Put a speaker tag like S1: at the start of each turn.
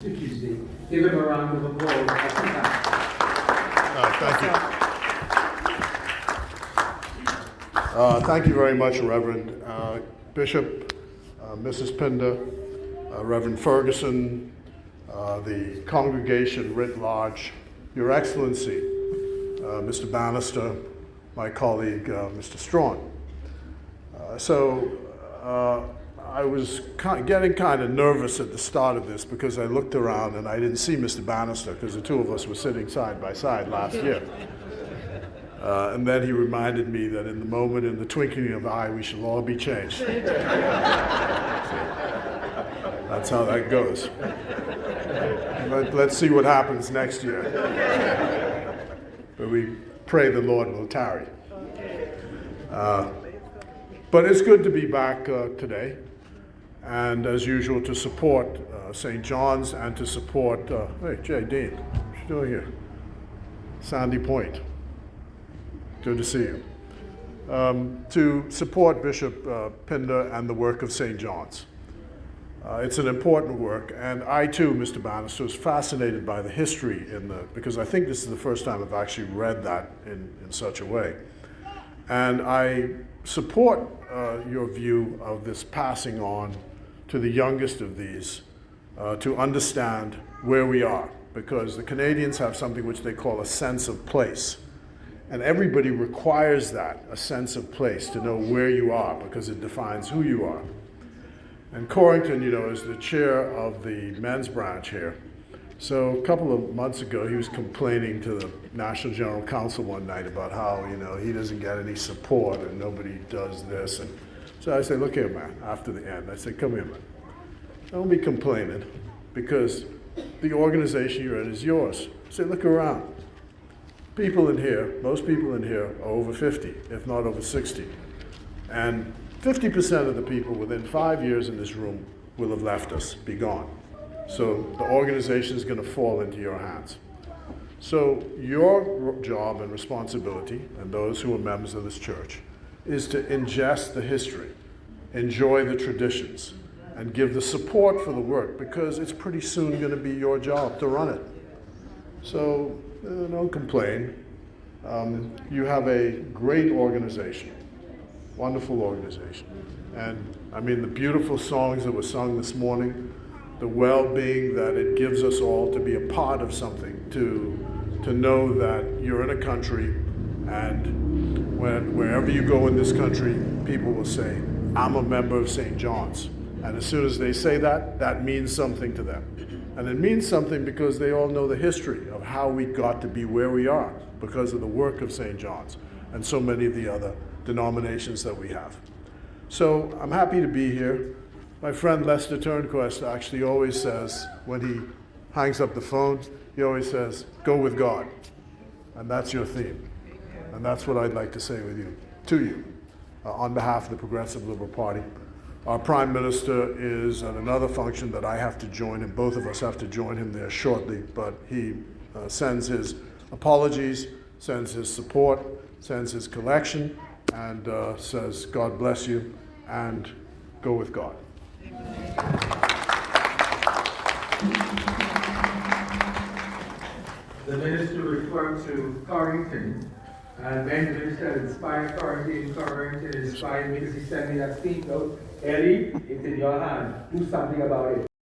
S1: Tuesday. Give him a round of applause.
S2: Thank you. Thank you very much, Reverend Bishop, Mrs. Pinder, Reverend Ferguson, the congregation writ large, Your Excellency, Mr. Bannister, my colleague, Mr. Strawn. I was getting kind of nervous at the start of this because I looked around and I didn't see Mr. Bannister because the two of us were sitting side by side last year. And then he reminded me that in the moment, in the twinkling of an eye, we shall all be changed. That's how that goes. Let's see what happens next year. But we pray the Lord will tarry. But it's good to be back today. And as usual, to support St. John's and to support, hey, Jay Dean, what you doing here? Sandy Point. Good to see you. To support Bishop Pinder and the work of St. John's. It's an important work, and I too, Mr. Bannister, was fascinated by the history because I think this is the first time I've actually read that in such a way. And I support your view of this passing on to the youngest of these to understand where we are, because the Canadians have something which they call a sense of place. And everybody requires that, a sense of place, to know where you are, because it defines who you are. And Carrington, is the chair of the men's branch here. So a couple of months ago, he was complaining to the National General Council one night about how, he doesn't get any support and nobody does this. And so I said, look here, man, after the end, I said, come here, man. Don't be complaining, because the organization you're in is yours. I said, look around. People in here, most people in here are over 50, if not over 60. And 50% of the people within 5 years in this room will have left us, be gone. So the organization is going to fall into your hands. So your job and responsibility, and those who are members of this church, is to ingest the history, enjoy the traditions, and give the support for the work, because it's pretty soon going to be your job to run it. So don't complain. You have a great organization, wonderful organization. And I mean, the beautiful songs that were sung this morning, the well-being that it gives us all to be a part of something, to know that you're in a country, and wherever you go in this country, people will say, I'm a member of St. John's. And as soon as they say that, that means something to them. And it means something because they all know the history of how we got to be where we are because of the work of St. John's and so many of the other denominations that we have. So I'm happy to be here. My friend Lester Turnquest actually always says, when he hangs up the phone, he always says, go with God. And that's your theme. And that's what I'd like to say to you, on behalf of the Progressive Liberal Party. Our Prime Minister is at another function that I have to join, and both of us have to join him there shortly, but he sends his apologies, sends his support, sends his collection, and says, God bless you, and go with God.
S1: The minister referred to Carrington, and then the minister inspired Carrington inspired me because he sent me that speech note. Eddie, it's in your hand. Do something about it.